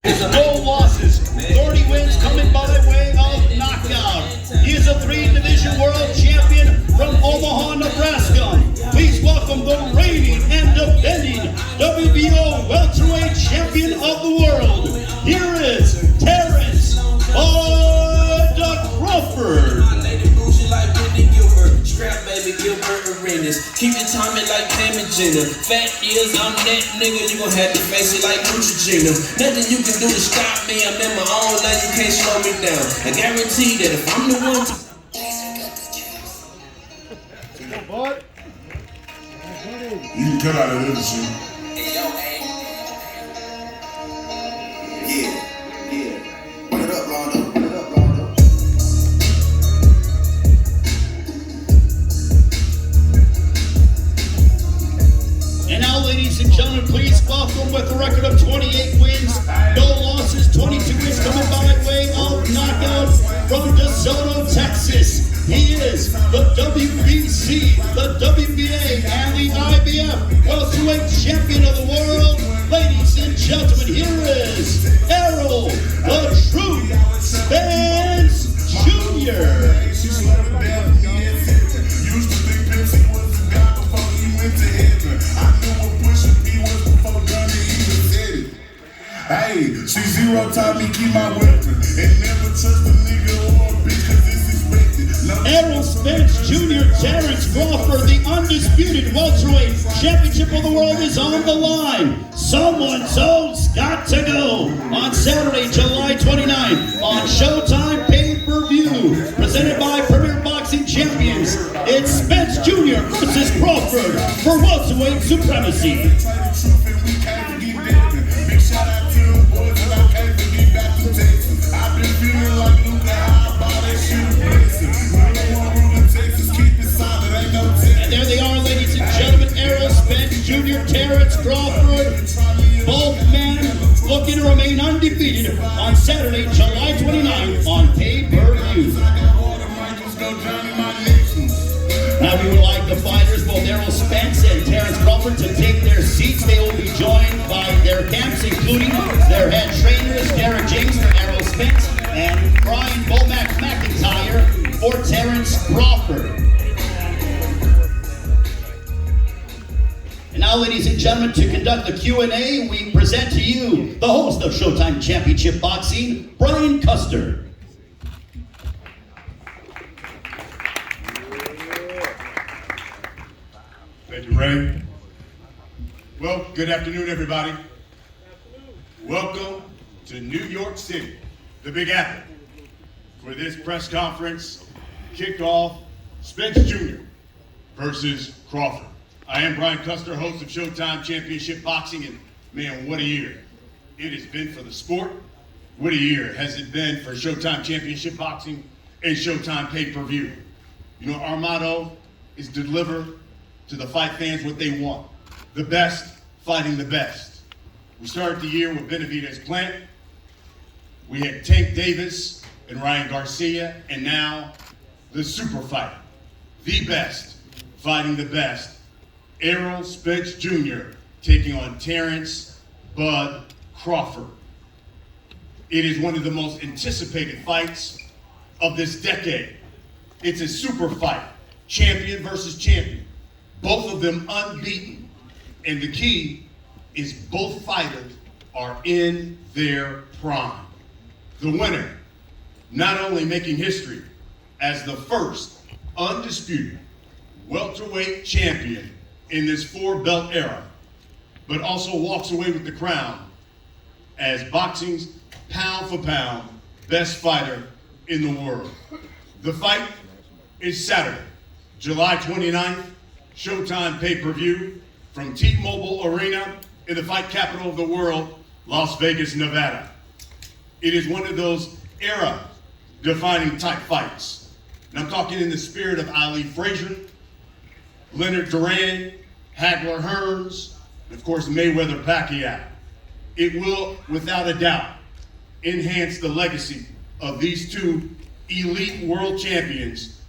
No losses, 30 wins coming by way of knockout. He is a three-division world champion from Omaha, Nebraska. Please welcome the reigning and defending WBO welterweight champion of the world. Here is Terence Crawford. Strap baby, Gilbert Arenas. Keep it timing like Cam and Jenna. Fact is, I'm that nigga. You gon' have to face it like Neutrogena. Nothing you can do to stop me. I'm in my own lane. You can't slow me down. I guarantee that if I'm the one to. You can cut out of this shit. Yeah. Put it up, Rondo. And now, ladies and gentlemen, please welcome with a record of 28 wins, no losses, 22 wins coming by way of knockout from DeSoto, Texas. He is the WBC, the WBA, and the IBF welterweight champion of the world. Ladies and gentlemen, here is Errol the Truth Spence Jr. Hey, C0 taught me keep my weapon and never trust a nigga or a bitch cause it's expected. Errol Spence Jr., Terence Crawford, the undisputed welterweight championship of the world is on the line. Someone's got to go on Saturday, July 29th on Showtime pay-per-view, presented by Premier Boxing Champions. It's Spence Jr. versus Crawford for welterweight supremacy. I've been feeling like Luca, how about that shit blessing? Texas, keep it solid, ain't no test. And there they are, ladies and gentlemen, Errol Spence Jr., Terence Crawford, both men looking to remain undefeated on Saturday, July 29th on pay-per-view. Now we would like the fighters, both Errol Spence and Terence Crawford, to take their seats. They will be joined by their camps, including their head trainers, Derek James for Errol Spence and Brian Bomack McIntyre for Terence Crawford. And now, ladies and gentlemen, to conduct the Q&A, we present to you the host of Showtime Championship Boxing, Brian Custer. Thank you, Ray. Well, good afternoon, everybody. Welcome to New York City, the Big Apple, for this press conference, kickoff, Spence Jr. versus Crawford. I am Brian Custer, host of Showtime Championship Boxing, and man, what a year it has been for the sport. What a year has it been for Showtime Championship Boxing and Showtime pay-per-view. You know, our motto is deliver to the fight fans what they want. The best fighting the best. We started the year with Benavidez Plant. We had Tank Davis and Ryan Garcia, and now the super fight. The best fighting the best. Errol Spence Jr. taking on Terence Bud Crawford. It is one of the most anticipated fights of this decade. It's a super fight, champion versus champion. Both of them unbeaten. And the key is both fighters are in their prime. The winner, not only making history as the first undisputed welterweight champion in this four-belt era, but also walks away with the crown as boxing's pound-for-pound best fighter in the world. The fight is Saturday, July 29th, Showtime pay-per-view from T-Mobile Arena in the fight capital of the world, Las Vegas, Nevada. It is one of those era-defining type fights. And I'm talking in the spirit of Ali Frazier, Leonard Duran, Hagler Hearns, and of course Mayweather Pacquiao. It will, without a doubt, enhance the legacy of these two elite world champions.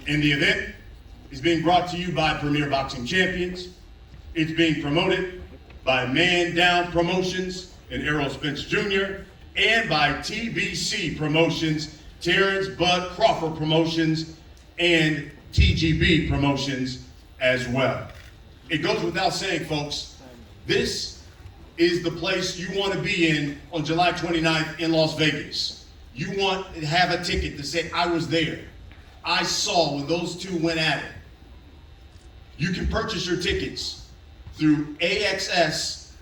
And the event is being brought to you by Premier Boxing Champions. It's being promoted by Man Down Promotions and Errol Spence Jr., and by TBC Promotions, Terence Bud Crawford Promotions, and TGB Promotions as well. It goes without saying, folks, this is the place you want to be in on July 29th in Las Vegas. You want to have a ticket to say, I was there. I saw when those two went at it. You can purchase your tickets through AXS.com.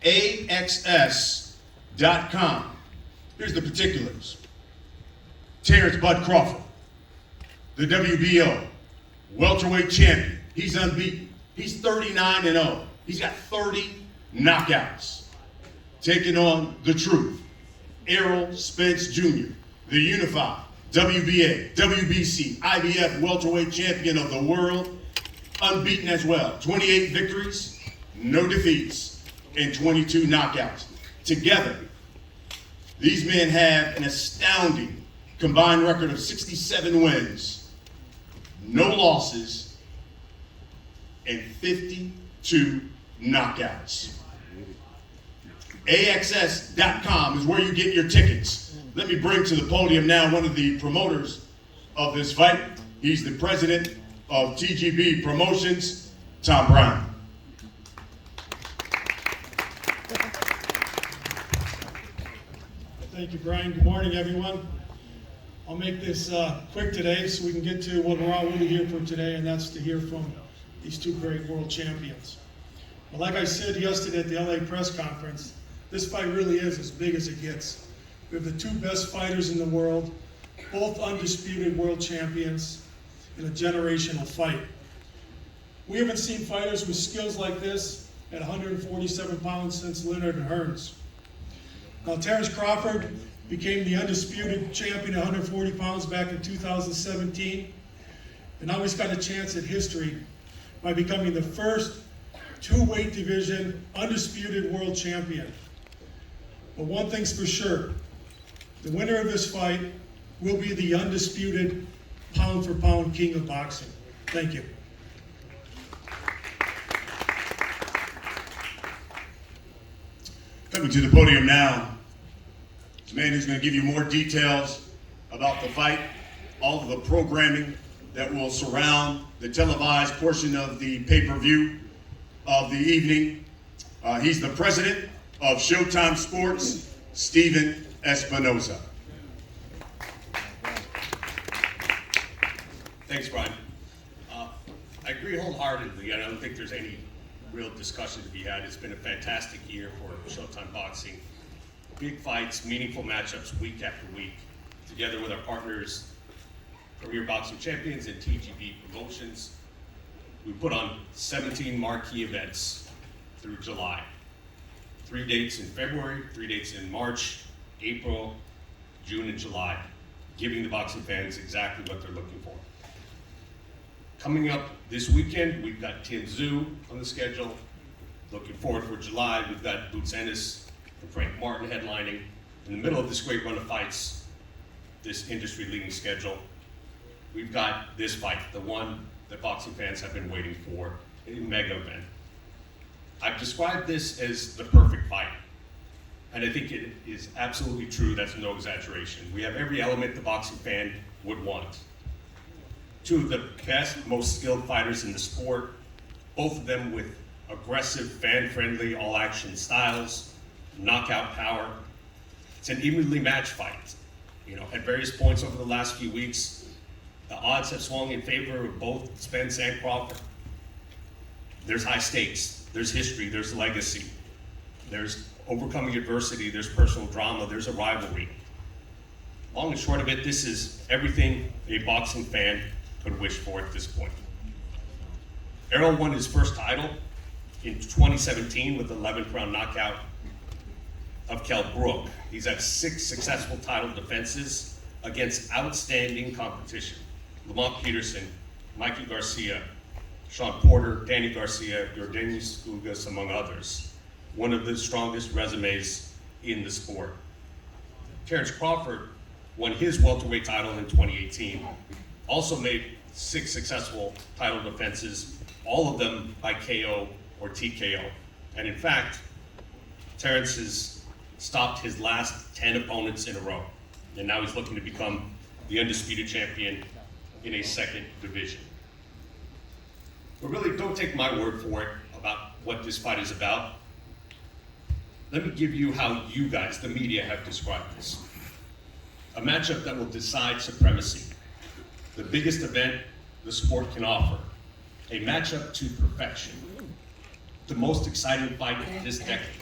AXS.com. Here's the particulars. Terence Bud Crawford, the WBO welterweight champion. He's unbeaten. He's 39-0. He's got 30 knockouts. Taking on the Truth, Errol Spence Jr., the unified WBA, WBC, IBF welterweight champion of the world, unbeaten as well. 28 victories, no defeats, and 22 knockouts. Together, these men have an astounding combined record of 67 wins, no losses, and 52 knockouts. AXS.com is where you get your tickets. Let me bring to the podium now one of the promoters of this fight. He's the president of TGB Promotions, Tom Brown. Thank you, Brian. Good morning, everyone. I'll make this quick today so we can get to what we're all really here for today, and that's to hear from these two great world champions. Well, like I said yesterday at the LA press conference, this fight really is as big as it gets. We have the two best fighters in the world, both undisputed world champions in a generational fight. We haven't seen fighters with skills like this at 147 pounds since Leonard Hearns. Now, Terence Crawford became the undisputed champion at 140 pounds back in 2017, and now he's got a chance at history by becoming the first two-weight division undisputed world champion. But one thing's for sure, the winner of this fight will be the undisputed pound-for-pound king of boxing. Thank you. Coming to the podium now, this man who's going to give you more details about the fight, all of the programming that will surround the televised portion of the pay-per-view of the evening. He's the president of Showtime Sports, Steven Espinoza. Thanks, Brian. I agree wholeheartedly. I don't think there's any real discussion to be had. It's been a fantastic year for Showtime Boxing. Big fights, meaningful matchups week after week, together with our partners, Career Boxing Champions and TGB Promotions. We put on 17 marquee events through July. 3 dates in February, 3 dates in March, April, June, and July, giving the boxing fans exactly what they're looking for. Coming up this weekend, we've got Tim Zhu on the schedule. Looking forward for July, we've got Boots Ennis and Frank Martin headlining. In the middle of this great run of fights, this industry-leading schedule, we've got this fight, the one that boxing fans have been waiting for, a mega event. I've described this as the perfect fight, and I think it is absolutely true. That's no exaggeration. We have every element the boxing fan would want. Two of the best, most skilled fighters in the sport, both of them with aggressive, fan-friendly, all-action styles, knockout power. It's an evenly matched fight. You know, at various points over the last few weeks, the odds have swung in favor of both Spence and Crawford. There's high stakes, there's history, there's legacy, there's overcoming adversity, there's personal drama, there's a rivalry. Long and short of it, this is everything a boxing fan could wish for at this point. Errol won his first title in 2017 with the 11th round knockout of Kell Brook. He's had 6 successful title defenses against outstanding competition. Lamont Peterson, Mikey Garcia, Sean Porter, Danny Garcia, Yordenis Ugas, among others. One of the strongest resumes in the sport. Terence Crawford won his welterweight title in 2018. Also made 6 successful title defenses, all of them by KO or TKO. And in fact, Terence has stopped his last 10 opponents in a row, and now he's looking to become the undisputed champion in a second division. But really, don't take my word for it about what this fight is about. Let me give you how you guys, the media, have described this. A matchup that will decide supremacy. The biggest event the sport can offer. A matchup to perfection. The most exciting fight of this decade.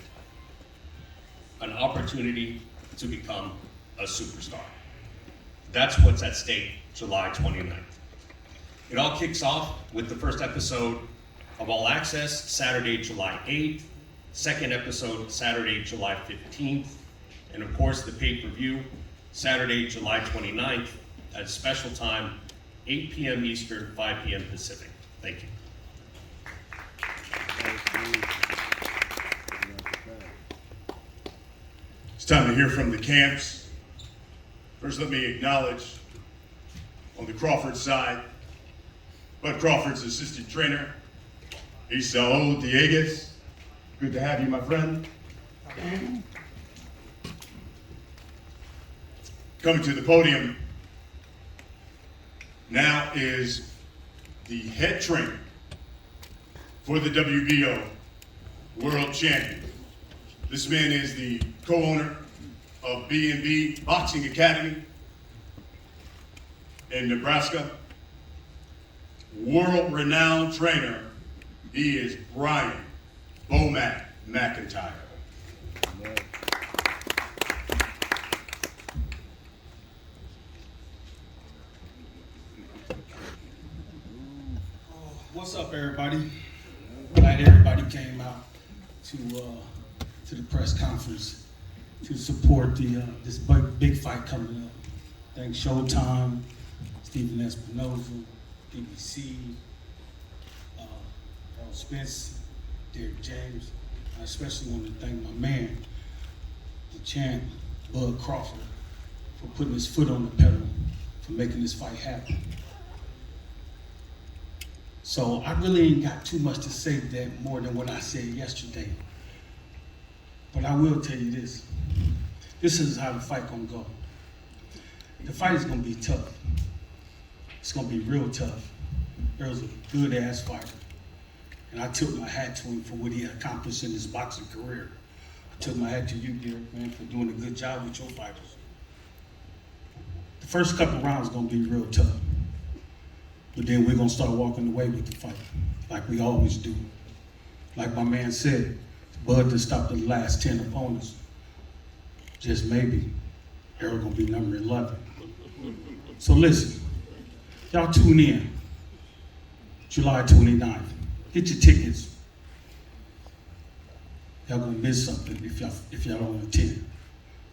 An opportunity to become a superstar. That's what's at stake July 29th. It all kicks off with the first episode of All Access, Saturday, July 8th. Second episode, Saturday, July 15th. And of course, the pay-per-view, Saturday, July 29th, at special time, 8 p.m. Eastern, 5 p.m. Pacific. Thank you. It's time to hear from the camps. First, let me acknowledge on the Crawford side, Bud Crawford's assistant trainer, Isaú Dieguez. Good to have you, my friend. Coming to the podium now is the head trainer for the WBO World Champion. This man is the co-owner of B&B Boxing Academy in Nebraska. World-renowned trainer, he is Brian Bomac McIntyre. What's up, everybody? Glad everybody came out to the press conference to support this big fight coming up. Thanks Showtime, Stephen Espinoza, BBC, Errol Spence, Derek James. I especially want to thank my man, the champ, Bud Crawford, for putting his foot on the pedal, for making this fight happen. So I really ain't got too much to say that more than what I said yesterday. But I will tell you this. This is how the fight gonna go. The fight is gonna be tough. It's gonna be real tough. Errol's a good ass fighter. And I took my hat to him for what he accomplished in his boxing career. I took my hat to you, Derek, man, for doing a good job with your fighters. The first couple rounds gonna be real tough. But then we're gonna start walking away with the fight, like we always do. Like my man said, Bud to stop the last 10 opponents. Just maybe, Errol gonna be number 11. So listen, y'all tune in, July 29th. Get your tickets. Y'all gonna miss something if y'all don't attend.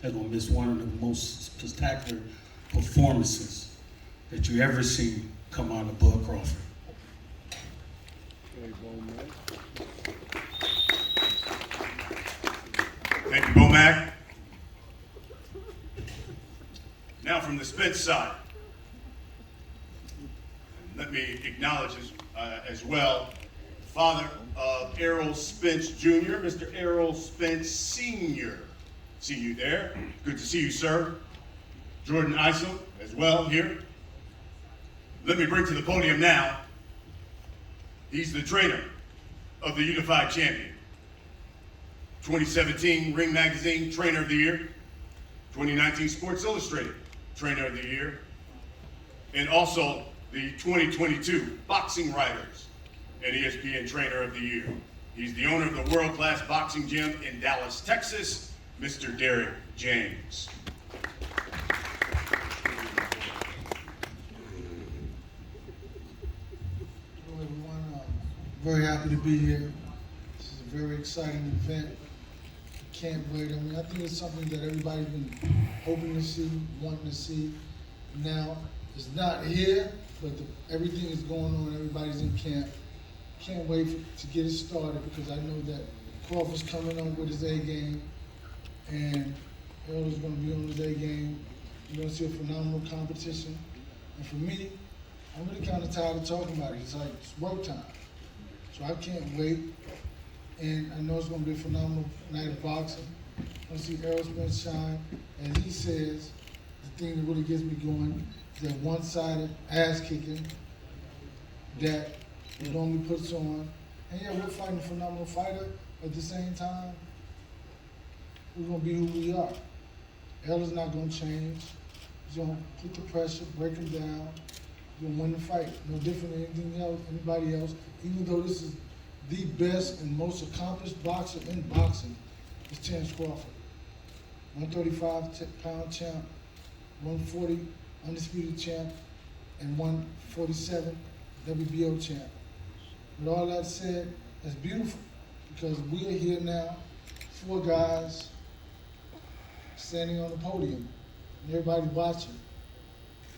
Y'all gonna miss one of the most spectacular performances that you ever seen come out of Bud Crawford. Thank you, Bomac. Now from the Spence side, let me acknowledge as well, father of Errol Spence Jr., Mr. Errol Spence Sr. See you there. Good to see you, sir. Jordan Isom as well here. Let me bring to the podium now, he's the trainer of the Unified Champion. 2017 Ring Magazine Trainer of the Year. 2019 Sports Illustrated Trainer of the Year. And also the 2022 Boxing Writers and ESPN Trainer of the Year. He's the owner of the world-class boxing gym in Dallas, Texas, Mr. Derek James. Hello everyone, very happy to be here. This is a very exciting event. Can't wait. I mean, I think it's something that everybody's been hoping to see, wanting to see. Now, it's not here, but everything is going on. Everybody's in camp. Can't wait to get it started because I know that Crawford's coming on with his A game, and Errol is going to be on his A game. You're going to see a phenomenal competition. And for me, I'm really kind of tired of talking about it. It's like, it's work time. So I can't wait. and I know it's going to be a phenomenal night of boxing. I want to see Errol Spence shine. As he says, the thing that really gets me going is that one-sided ass-kicking that he normally puts on. And yeah, we're fighting a phenomenal fighter, but at the same time, we're going to be who we are. Errol is not going to change. He's going to put the pressure, break him down. He's going to win the fight. No different than anything else, anybody else. Even though this is the best and most accomplished boxer in boxing, is Terence Crawford. 135-pound champ, 140 undisputed champ, and 147 WBO champ. With all that said, that's beautiful because we are here now, 4 guys standing on the podium, and everybody watching.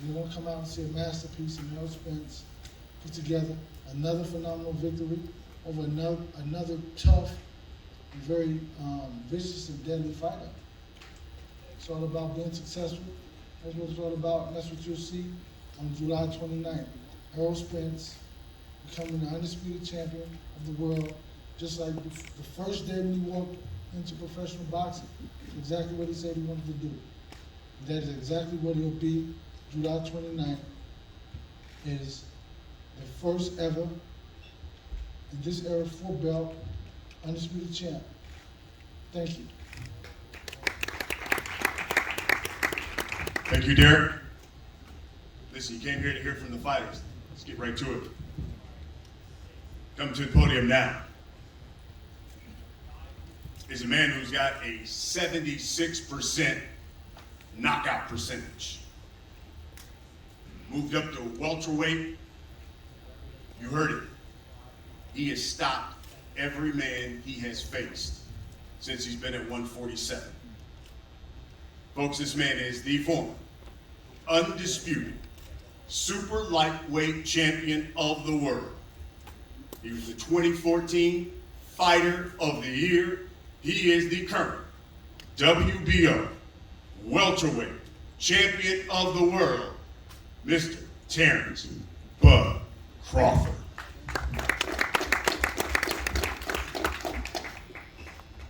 And we want to come out and see a masterpiece of Errol Spence put together another phenomenal victory over another tough and very vicious and deadly fighter. It's all about being successful. That's what it's all about, and that's what you'll see on July 29th. Errol Spence becoming the undisputed champion of the world, just like the first day when he walked into professional boxing. Exactly what he said he wanted to do. That is exactly what he'll be. July 29th is the first ever in this era 4-belt undisputed champ. Thank you. Thank you, Derek. Listen, you came here to hear from the fighters. Let's get right to it. Coming to the podium now is a man who's got a 76% knockout percentage. Moved up to welterweight. You heard it. He has stopped every man he has faced since he's been at 147. Folks, this man is the former, undisputed, super lightweight champion of the world. He was the 2014 Fighter of the Year. He is the current WBO welterweight champion of the world, Mr. Terence "Bud" Crawford.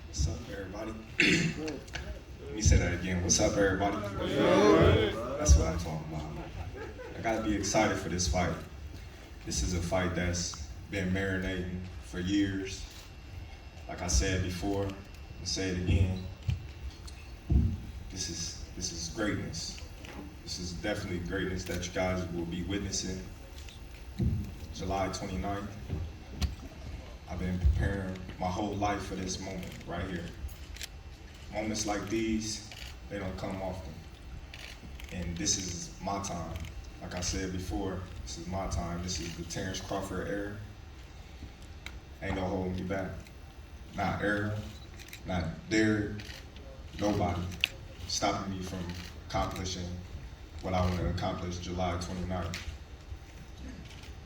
What's up, everybody? Let me say that again. What's up, everybody? That's what I'm talking about. I gotta be excited for this fight. This is a fight that's been marinating for years. Like I said before, I'll say it again. This is greatness. This is definitely greatness that you guys will be witnessing. July 29th. I've been preparing my whole life for this moment right here. Moments like these, they don't come often. And this is my time. Like I said before, this is my time. This is the Terence Crawford era. Ain't no holding me back. Not Errol, not Derek, nobody stopping me from accomplishing what I want to accomplish July 29th.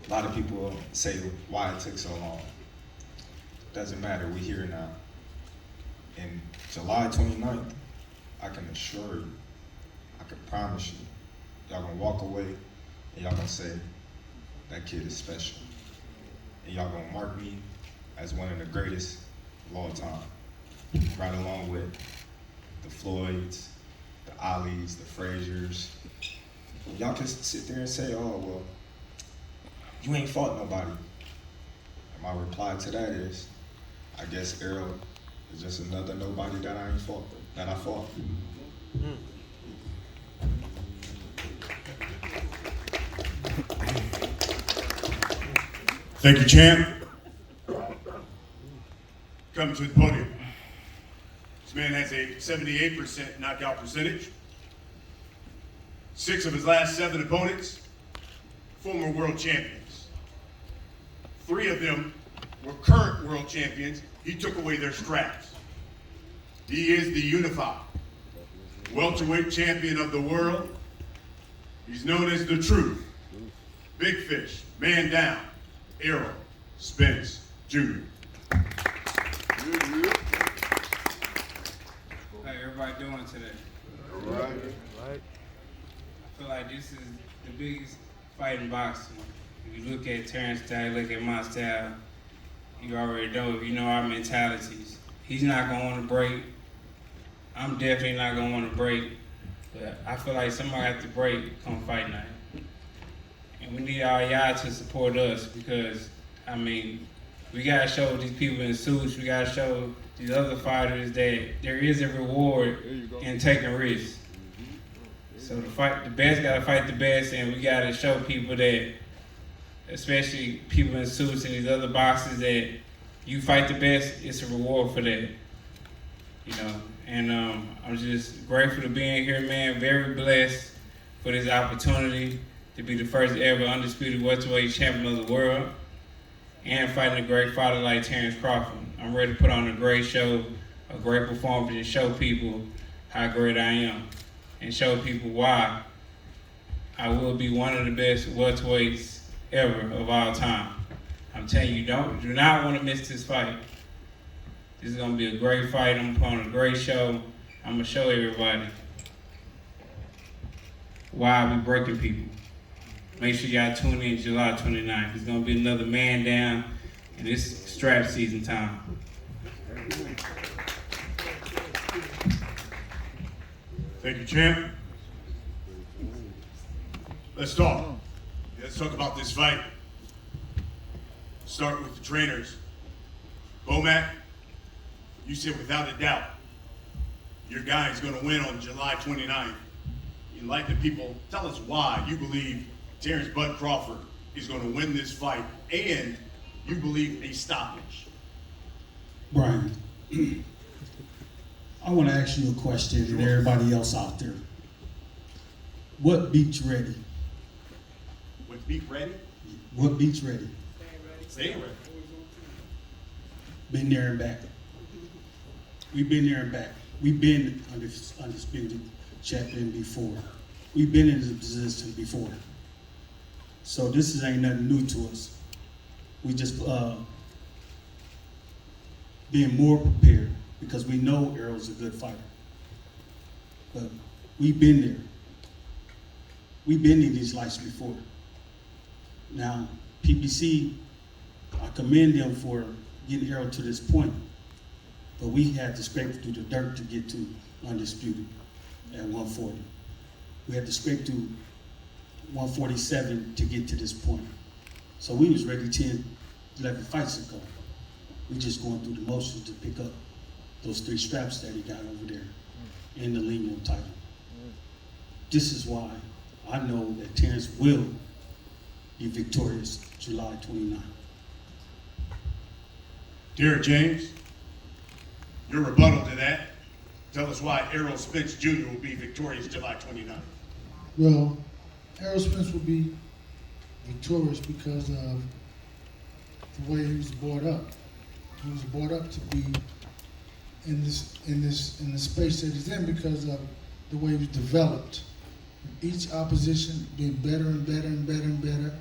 A lot of people say why it took so long. Doesn't matter, we're here now. And July 29th, I can assure you, I can promise you, y'all gonna walk away and y'all gonna say, that kid is special. And y'all gonna mark me as one of the greatest of all time. Right along with the Floyds, the Alis, the Fraziers. Y'all can sit there and say, oh, well, you ain't fought nobody. And my reply to that is, I guess Errol is just another nobody that I ain't fought, that I fought. Thank you, champ. Coming to the podium. This man has a 78% knockout percentage. 6 of his last 7 opponents, former world champions. 3 of them were current world champions. He took away their straps. He is the unified welterweight champion of the world. He's known as the Truth. Big fish, man down, Errol Spence Jr. How everybody doing today? All right. I feel like this is the biggest fight in boxing. If you look at Terrence's style, look at my style, you already know, if you know our mentalities. He's not gonna want to break. I'm definitely not gonna want to break. But I feel like somebody has to break come fight night. And we need all y'all to support us because, I mean, we gotta show these people in suits, we gotta show these other fighters that there is a reward in taking risks. So the best gotta fight the best, and we gotta show people that, especially people in suits and these other boxes, that you fight the best, it's a reward for that. You know, and I'm just grateful to be in here, man. Very blessed for this opportunity to be the first ever undisputed welterweight champion of the world, and fighting a great fighter like Terence Crawford. I'm ready to put on a great show, a great performance, and show people how great I am, and show people why I will be one of the best welterweights ever of all time. I'm telling you, do not want to miss this fight. This is gonna be a great fight. I'm putting on a great show. I'm gonna show everybody why I be breaking people. Make sure y'all tune in July 29th. It's gonna be another man down, and it's strap season time. Thank you, champ. Let's talk. Let's talk about this fight. Start with the trainers. Bomac, you said without a doubt, your guy is going to win on July 29th. Enlighten the people. Tell us why you believe Terence Bud Crawford is going to win this fight, and you believe a stoppage. Brian, I want to ask you a question and everybody else out there. What beats ready? What beat ready? What beats ready? Stay ready. Been there and back. We've been there and back. We've been undisputed champion before. We've been in this position before. So this ain't nothing new to us. We just being more prepared because we know Errol's a good fighter. But we've been there. We've been in these lights before. Now, PBC, I commend them for getting Errol to this point. But we had to scrape through the dirt to get to undisputed at 140. We had to scrape through 147 to get to this point. So we was ready 10, 11 fights ago. We just going through the motions to pick up those 3 straps that he got over there in the Limo title. This is why I know that Terence will be victorious July 29th. Derek James, your rebuttal to that. Tell us why Errol Spence Jr. will be victorious July 29th. Well, Errol Spence will be victorious because of the way he was brought up. He was brought up to be in the space that he's in because of the way he was developed. Each opposition being better and better and better and better.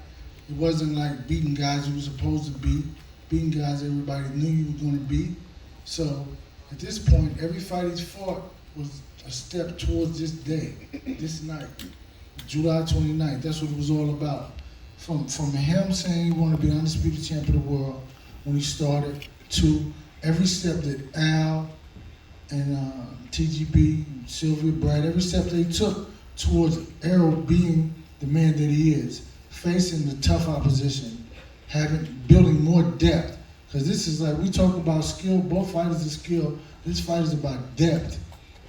It wasn't like beating guys you were supposed to beat, beating guys everybody knew you were going to beat. So at this point, every fight he's fought was a step towards this day, this night, July 29th. That's what it was all about. From him saying he wanted to be undisputed champion of the world when he started, to every step that Al and TGB, Sylvia, Brad, every step they took towards Errol being the man that he is, facing the tough opposition, building more depth. Because this is like, we talk about skill, both fighters are skilled. This fight is about depth.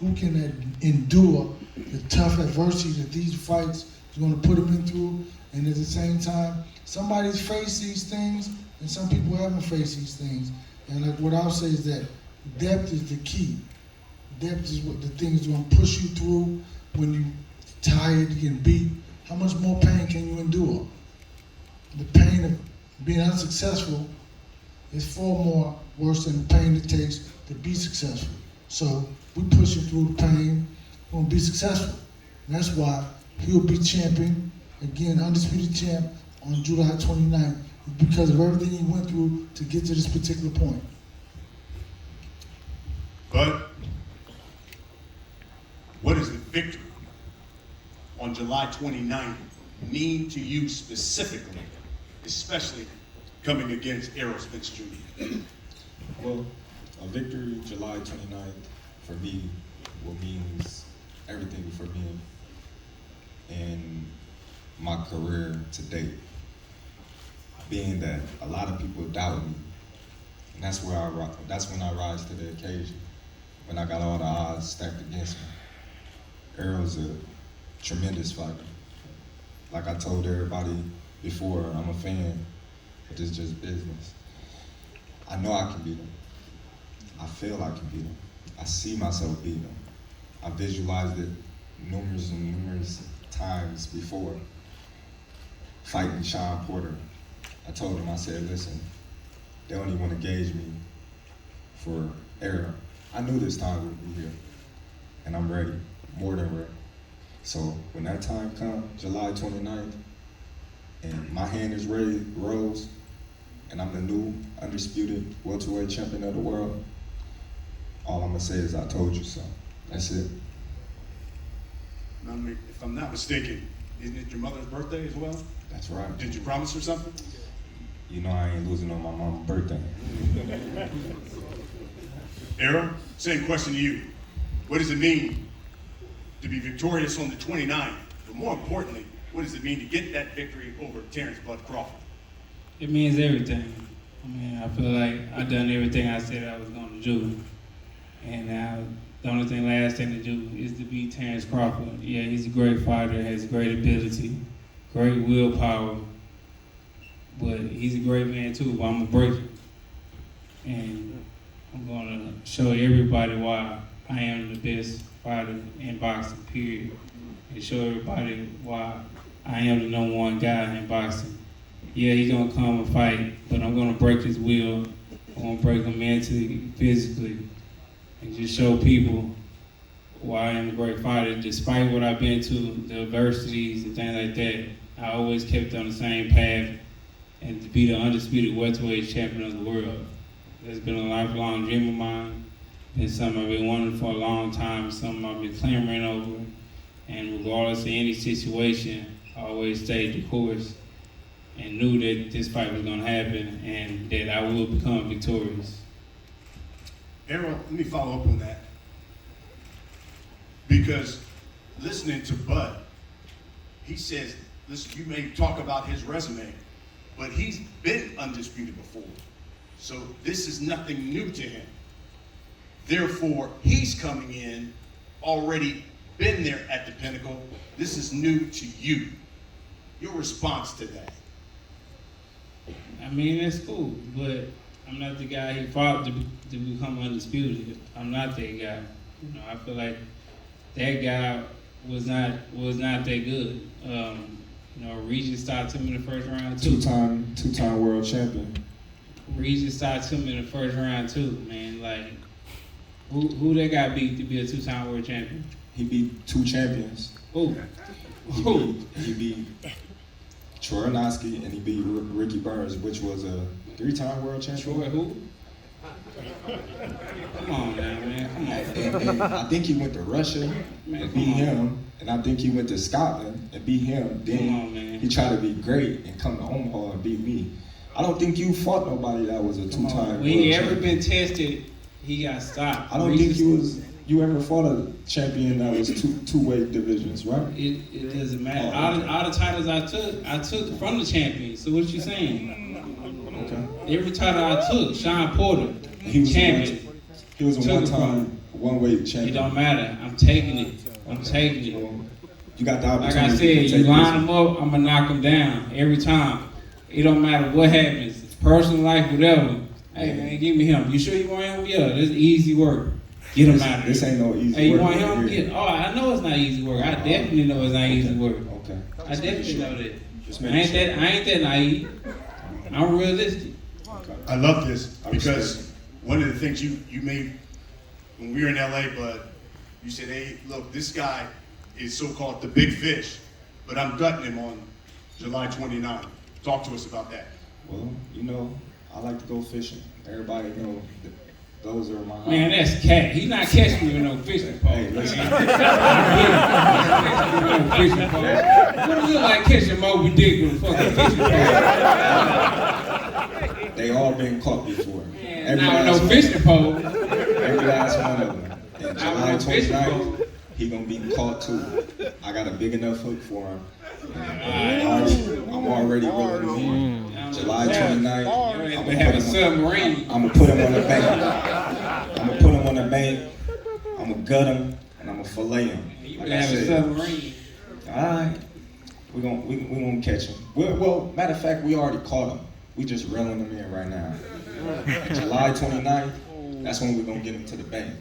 Who can endure the tough adversity that these fights is going to put them in through, and at the same time, somebody's faced these things, and some people haven't faced these things. And like what I'll say is that depth is the key. Depth is what the thing is going to push you through when you're tired, you get beat. How much more pain can you endure? The pain of being unsuccessful is far more worse than the pain it takes to be successful. So we push you through the pain, we're gonna be successful. And that's why he'll be champion, again, undisputed champ on July 29th, because of everything he went through to get to this particular point. But what does the victory on July 29th mean to you specifically, especially coming against Errol Spence Jr.? Well, a victory July 29th for me will means everything for me in my career to date. Being that a lot of people doubted me, and that's when I rise to the occasion. When I got all the odds stacked against me. Errol's a tremendous fighter. Like I told everybody before, I'm a fan, but it's just business. I know I can beat him. I feel I can beat him. I see myself beating him. I visualized it numerous and numerous times before. Fighting Sean Porter, I told him, I said, listen, they don't even want to gauge me for Errol. I knew this time would be here, and I'm ready, more than ready. So when that time comes, July 29th, and my hand is ready, rose, and I'm the new undisputed welterweight champion of the world, all I'm gonna say is I told you so. That's it. Now, if I'm not mistaken, isn't it your mother's birthday as well? That's right. Did you promise her something? You know I ain't losing on my mom's birthday. Errol, same question to you. What does it mean to be victorious on the 29th? But more importantly, what does it mean to get that victory over Terence Bud Crawford? It means everything. I mean, I feel like I've done everything I said I was going to do. And now the only thing last thing to do is to beat Terence Crawford. Yeah, he's a great fighter, has great ability, great willpower. But he's a great man too, but I'm going to break him. And I'm going to show everybody why I am the best fighter in boxing, period. And show everybody why I am the #1 guy in boxing. Yeah, he's going to come and fight, but I'm going to break his will. I'm going to break him mentally, physically, and just show people why I am a great fighter. Despite what I've been to, the adversities and things like that, I always kept on the same path and to be the undisputed welterweight champion of the world. That's been a lifelong dream of mine. It's something I've been wanting for a long time, something I've been clamoring over. And regardless of any situation, I always stayed the course and knew that this fight was going to happen and that I will become victorious. Errol, let me follow up on that. Because listening to Bud, he says, listen, you may talk about his resume, but he's been undisputed before. So this is nothing new to him. Therefore, he's coming in, already been there at the pinnacle. This is new to you. Your response to that? I mean, that's cool, but I'm not the guy he fought to become undisputed. I'm not that guy. You know, I feel like that guy was not that good. You know, Regis stopped him in the first round too. Two-time world champion. Regis stopped him in the first round too, man. Like, who that guy beat to be a two-time world champion? He beat 2 champions. Who? He beat Troy Onoski and he beat Ricky Burns, which was a 3-time world champion. Troy who? Come on now, man. Come on. And I think he went to Russia and beat him. And I think he went to Scotland and beat him. Then Come on, man. he tried to be great and come to Omaha and beat me. I don't think you fought nobody that was a 2-time world When he ever champion. been tested, he got stopped. I don't think you ever fought a champion that was two-weight divisions, right? It doesn't matter. All the titles I took from the champion. So what you saying? Okay. Every title I took, Sean Porter, He was champion. He was a Took it one-time, one-weight champion. It don't matter. I'm taking it. You got the Like opportunity. I said, to you take line this. them up, I'm gonna knock them down every time. It don't matter what happens, personal life, whatever. Hey man, give me him. You sure you want him? Yeah, this is easy work. Get him out of here. This ain't no easy Hey, you work want right him? here. Oh, I know it's not easy work. I definitely know it's not easy work. Okay. I definitely know that. Just I making ain't that naive. I'm realistic. I love this I because respect one of the things you made when we were in LA, Bud, you said, hey, look, this guy is so-called the big fish, but I'm gutting him on July 29th. Talk to us about that. Well, you know, I like to go fishing. Everybody know that those are my Man, that's cat. He's not catching me with no fishing pole. Hey, listen. Fishing pole. What do you like catching Moby Dick with a fucking fishing pole? They all been caught before. Now no fishing pole. Every last one of them. And July no fishing 29th, he gonna be caught too. I got a big enough hook for him. I'm already willing to leave. July 29th, I'm gonna put him on the bank. I'm gonna put him on the bank. I'm gonna gut him and I'm gonna fillet him. Like I said. All right, we gonna catch him. Well, matter of fact, we already caught him. We just reeling him in right now. July 29th, that's when we're gonna get him to the bank.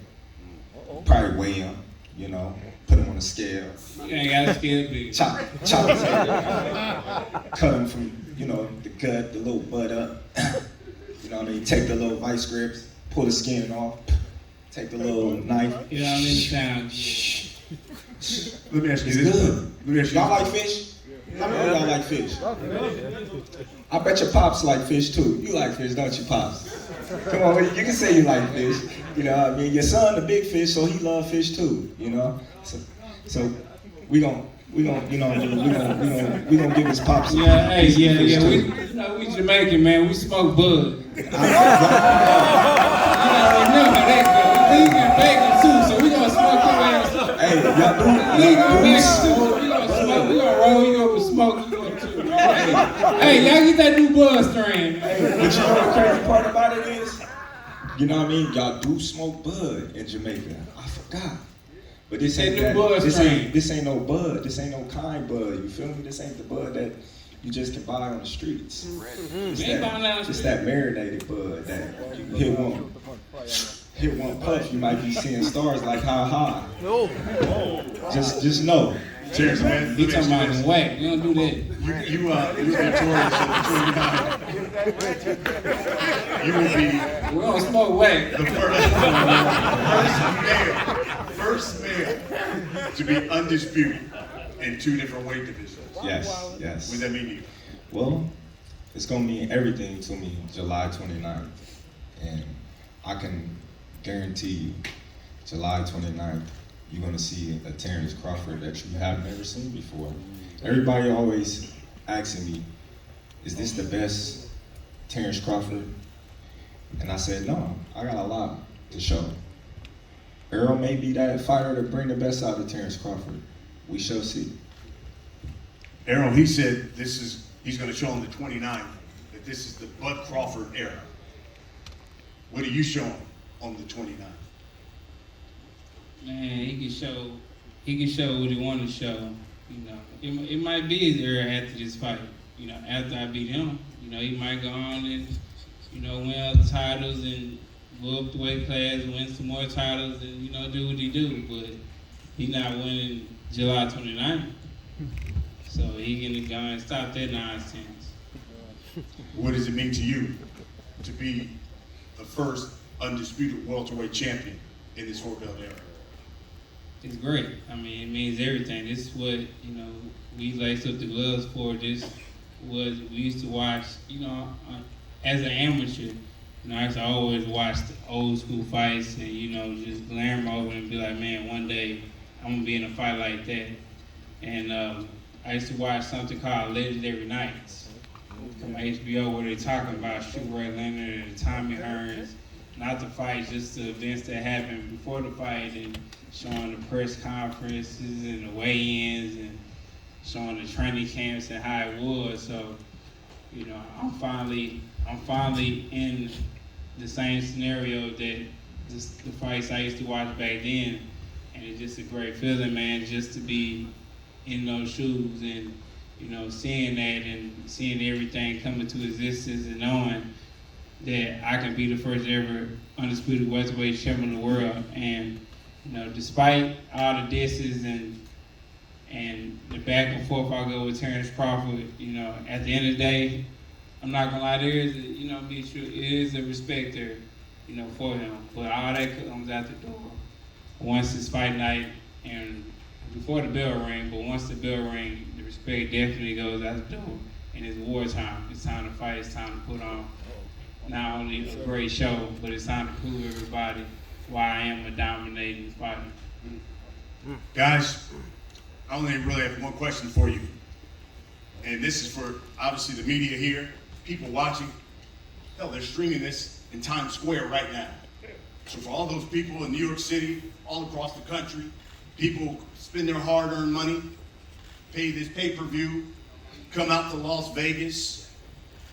Probably weigh him, you know, put him on a scale. You ain't got a scale, big. Chop his head. Cut him from, you know, the gut, the little butt up. You know what I mean? Take the little vice grips, pull the skin off, take the little knife. You know, I'm in the town. Let me ask you It's this. good. Let me ask you Y'all like fish? How many of y'all like fish? I bet your pops like fish too. You like fish, don't you, pops? Come on, you can say you like fish. You know what I mean? Your son a big fish, so he love fish too, you know? So we gon' give his pops some fish too. We Jamaican, man. We smoke bud. You know that go. We can bacon too, so we gonna smoke your ass. Hey, y'all do. We gonna bacon too. We gonna smoke. We gonna roll you up with smoke. You gonna too. Hey, y'all get that new bud strain. Hey, but you know the crazy part about it is, you know what I mean? Y'all do smoke bud in Jamaica. I forgot. But this ain't this ain't no bud. This ain't no kind bud. You feel me? This ain't the bud that you just can buy on the streets. It's that marinated bud that you hit one puff, you might be seeing stars like ha ha. Just know. Terence, man. You talking about the whack? You don't do that. You victorious on the 29th. You will be We don't smoke whack. the first male to be undisputed in 2 different weight divisions. Yes. What does that mean to you? Well, it's gonna mean everything to me July 29th. And I can guarantee you, July 29th, you're gonna see a Terence Crawford that you have never seen before. Everybody always asking me, is this the best Terence Crawford? And I said, no, I got a lot to show. Errol may be that fighter to bring the best out of Terence Crawford. We shall see. Errol, he said he's going to show on the 29th that this is the Bud Crawford era. What are you showing on the 29th? Man, he can show what he want to show. You know, it might be his era after this fight. You know, after I beat him, you know, he might go on and, you know, win other titles and go up the weight class, win some more titles, and, you know, do what he do. But he not winning July 29th. So he gonna go and stop that nonsense. What does it mean to you to be the first undisputed welterweight champion in this 4-belt era? It's great. I mean, it means everything. This is what, you know, we laced up the gloves for. This was, we used to watch, you know, as an amateur, you know, I used to always watch the old school fights and, you know, just glare them over and be like, man, one day I'm going to be in a fight like that. And I used to watch something called Legendary Nights on HBO where they're talking about Sugar Ray Leonard and Tommy Hearns, not the fights, just the events that happened before the fight and showing the press conferences and the weigh-ins and showing the training camps and how it was. So, you know, I'm finally in the same scenario that the fights I used to watch back then, and it's just a great feeling, man, just to be in those shoes and, you know, seeing that and seeing everything come into existence and knowing that I can be the first ever undisputed welterweight champion in the world. And, you know, despite all the disses and the back and forth I go with Terence Crawford, you know, at the end of the day, I'm not gonna lie, there is, you know, be true, it is a respect there, you know, for him. But all that comes out the door once it's fight night and before the bell ring. But once the bell ring, the respect definitely goes out the door. And it's wartime. It's time to fight. It's time to put on not only a great show, but it's time to prove everybody why I am a dominating fighter. Guys, I only really have one question for you. And this is for, obviously, the media here, people watching. Hell, they're streaming this in Times Square right now. So for all those people in New York City, all across the country, people spend their hard-earned money, pay this pay-per-view, come out to Las Vegas.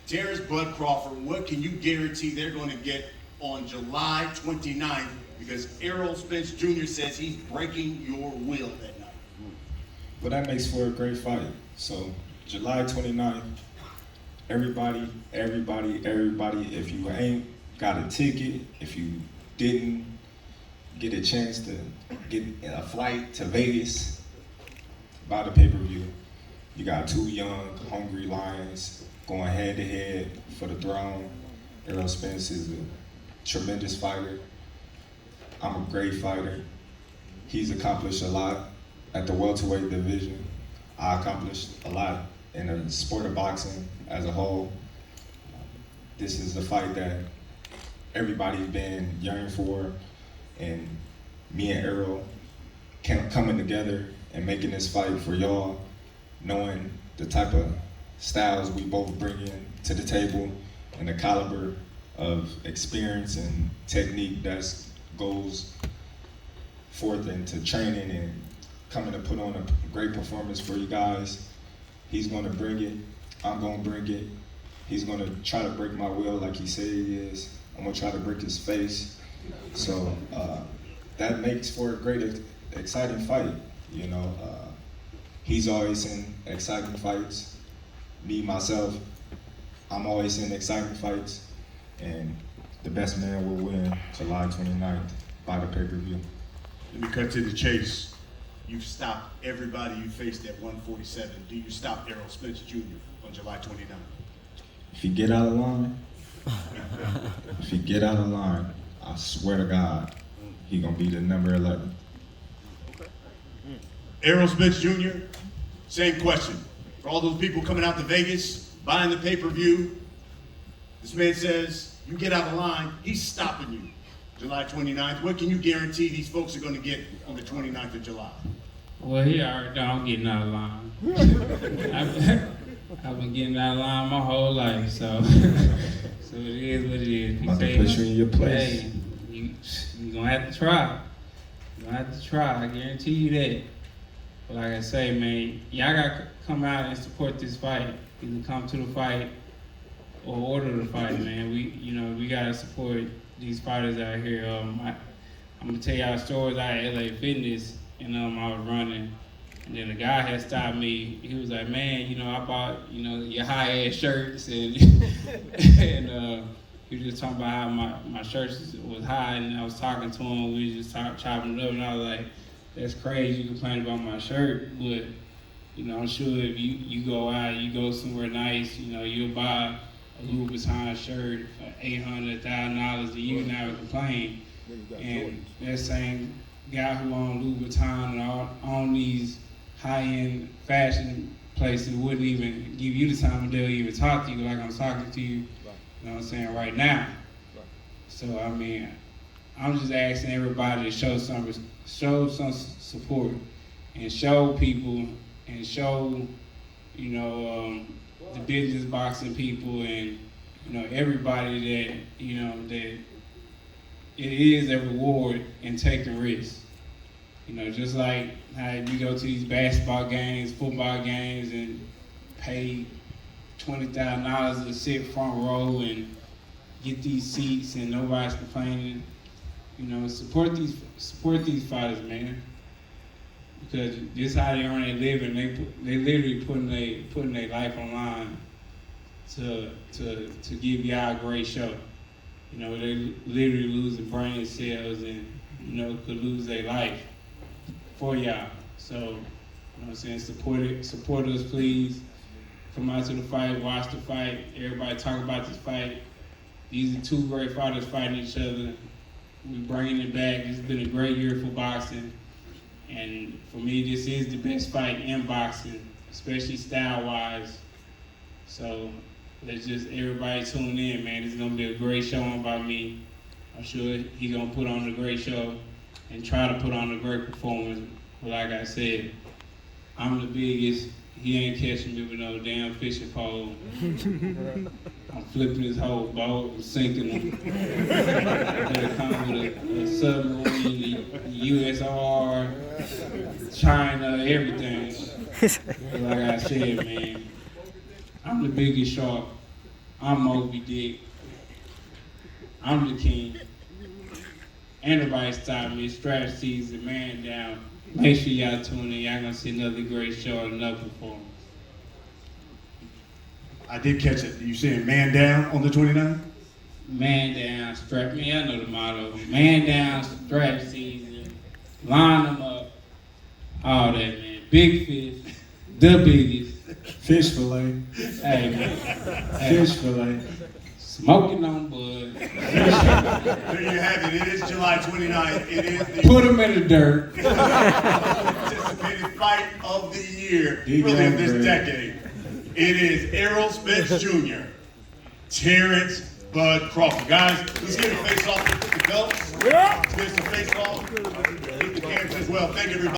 Terence Bud Crawford, what can you guarantee they're going to get on July 29th? Because Errol Spence Jr. says he's breaking your will that night. Well, that makes for a great fight. So July 29th, everybody, if you ain't got a ticket, if you didn't get a chance to get a flight to Vegas, buy the pay-per-view. You got two young, hungry lions going head-to-head for the throne. Errol Spence is a tremendous fighter. I'm a great fighter. He's accomplished a lot at the welterweight division. I accomplished a lot in the sport of boxing as a whole. This is the fight that everybody's been yearning for, and me and Errol coming together and making this fight for y'all, knowing the type of styles we both bring in to the table and the caliber of experience and technique that goes forth into training and coming to put on a great performance for you guys. He's going to bring it. I'm going to bring it. He's going to try to break my will like he said he is. I'm going to try to break his face. So that makes for a great, exciting fight. You know, he's always in exciting fights. Me, myself, I'm always in exciting fights. And the best man will win July 29th by the pay-per-view. Let me cut to the chase. You've stopped everybody you faced at 147. Do you stop Errol Spence Jr. on July 29th? If you get out of line, I swear to God, he gonna be the number 11. Errol Spence Jr., same question. For all those people coming out to Vegas, buying the pay-per-view, this man says, you get out of line, he's stopping you. July 29th, what can you guarantee these folks are going to get on the 29th of July? Well, he already know I'm getting out of line. I've been getting out of line my whole life, so it is what it is. I'm about to put you in your place. Hey, you're going to have to try. You're going to have to try, I guarantee you that. But like I say, man, y'all got to come out and support this fight. Either come to the fight or order the fight, man. We got to support these fighters out here. I'm gonna tell y'all stories out at LA Fitness, and I was running, and then the guy had stopped me. He was like, "Man, I bought your high ass shirts," and and he was just talking about how my shirts was high, and I was talking to him. We was just chopping it up, and I was like, "That's crazy. You complain about my shirt, but I'm sure if you go out, you go somewhere nice, you'll buy a Louis Vuitton shirt for $800, $1,000, and you never complain." And that same guy who owned Louis Vuitton and own these high-end fashion places wouldn't even give you the time of day to even talk to you like I'm talking to you, right now. So, I'm just asking everybody to show some support and show people and show, the business boxing people and everybody that that it is a reward in taking risks. Just like how you go to these basketball games, football games, and pay $20,000 to sit front row and get these seats, and nobody's complaining. Support these fighters, man. Because this is how they earn their living. They literally putting their life on line to give y'all a great show. They literally losing brain cells and could lose their life for y'all. So support us, please. Come out to the fight, watch the fight. Everybody talk about this fight. These are two great fighters fighting each other. We're bringing it back. It's been a great year for boxing. And for me, this is the best fight in boxing, especially style-wise. So let's just everybody tune in, man. It's gonna be a great show on by me. I'm sure he's gonna put on a great show and try to put on a great performance. But like I said, I'm the biggest, He ain't catching me with no damn fishing pole. I'm flipping his whole boat and sinking him. They come with a submarine, the USR, China, everything. Like I said, man, I'm the biggest shark. I'm Moby Dick. I'm the king. Ain't nobody stop me. It's draft season, man down. Make sure y'all tune in. Y'all gonna see another great show and another performance. I did catch it. You saying man down on the 29th? Man down, strap me. I know the motto. Man down, draft season. Line them up. All that, man. Big fish. The biggest. Fish fillet. Hey, man. Hey, Fish fillet. smoking on bud. There you have it. It is July 29th. It is the Put them in the dirt. anticipated fight of the year, really of this decade. It is Errol Spence Jr., Terence Bud Crawford. Guys, let's get a face off with the belts. Let's get some face off. Keep the cans as well. Thank you, everybody.